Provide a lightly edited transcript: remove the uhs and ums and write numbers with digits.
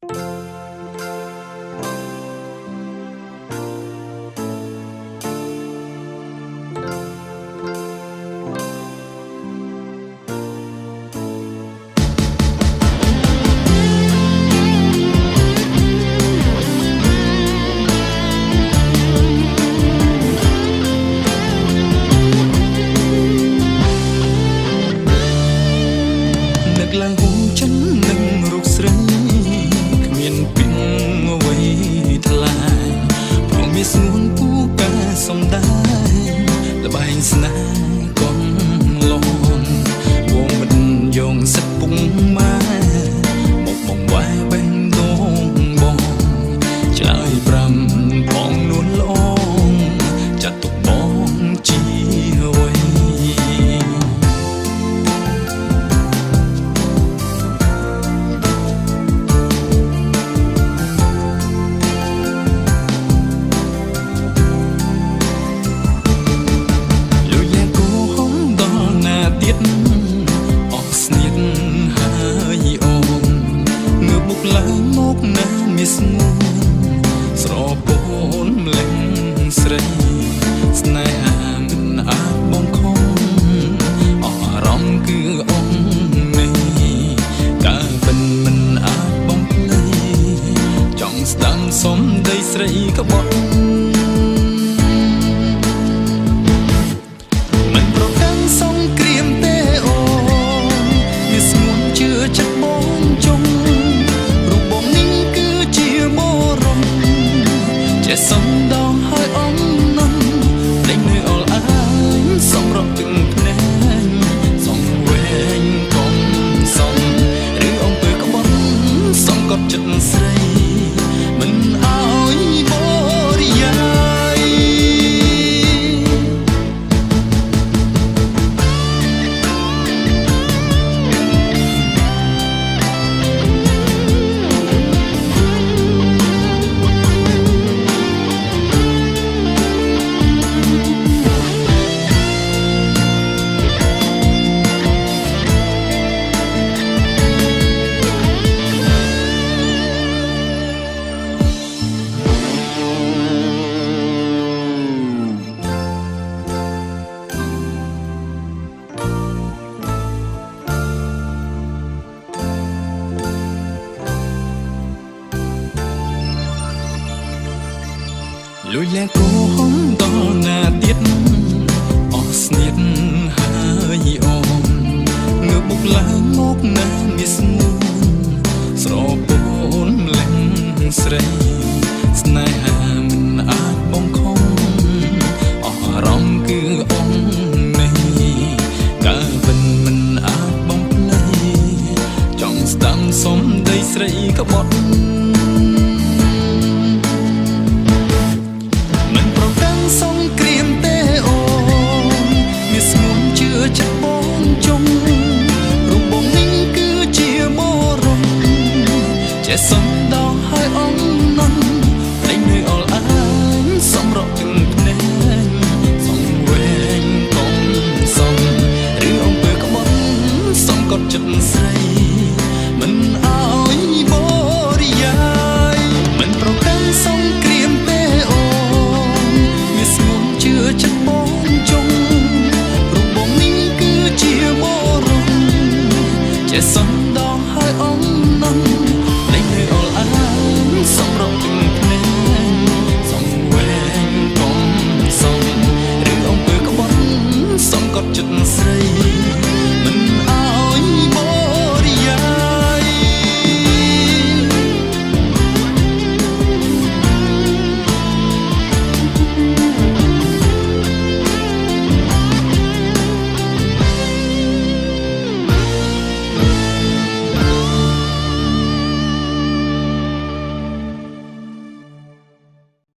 ឡើងហូរចិននឹងរូបស្រីគ្មានពីងអ្វីថ្លៃព្រោះមានស្ងួនពូកាសំដែងល្បែងស្នេហ៍កុំលងវងមិនយងសិតពុងម៉ែមកបងវាយបេះដូងបងឆ្លើយ5ផងលួនលងចាត់ទុកបងជាអ្វីឡើងមកណាមានស្ងួនស្រពោនម្លេងស្រីស្នេហាមិនអាចបងខំអរំគឺអងនេះកាលបិនមិនអាចបងភ្លេចង់ស្ដាំសុំដីស្រីក្បត់មិនប្រកាន់សង្គ្រាមទេអូនវាស្ងួនជឿចិត្តបងចុងសំដងហើយអងនំលេងនៅអល់អាយសំរកទឹកភ្នែកសំវែងកុំសំឬអង្គើក្បត់សំកត់ចិត្តស្រីមិនអោយបរិយាយលុយលែកោហំដល់ណាទៀតអស់ស្នៀតហើយអូនងើបមុខឡើងមកណាមានស្ងួនស្រពោនម្លេងស្រីស្នេហាមិនអាចបងខំអរំគឺអងនេះកាលបិនមិនអាចបងភ្លេចចង់ស្ដាំសុំដីស្រីក្បត់សង្គ្រាមទេអូនមានស្ងួនជឿចិត្តបងចុងរូបបងនេះគឺជាមរតចេះសំដងហើយអងនំលេងនៅអល់អាយសំរកទឹកភ្នែកសំវែងកុំសំឬអង្គើក្បត់សំកត់ចិត្តស្រីមិនអោយបរិយាយមិនប្រកាន់សង្គ្រាមទេអូជឿចិត្តបងចុងរូបបងនេះគឺជាមរតចេះសំដងហើយអងនំលេងនៅអល់អាយសំរកទឹកភ្នែកសំវែងកុំសំឬអង្គើក្បត់សំកត់ចិត្ត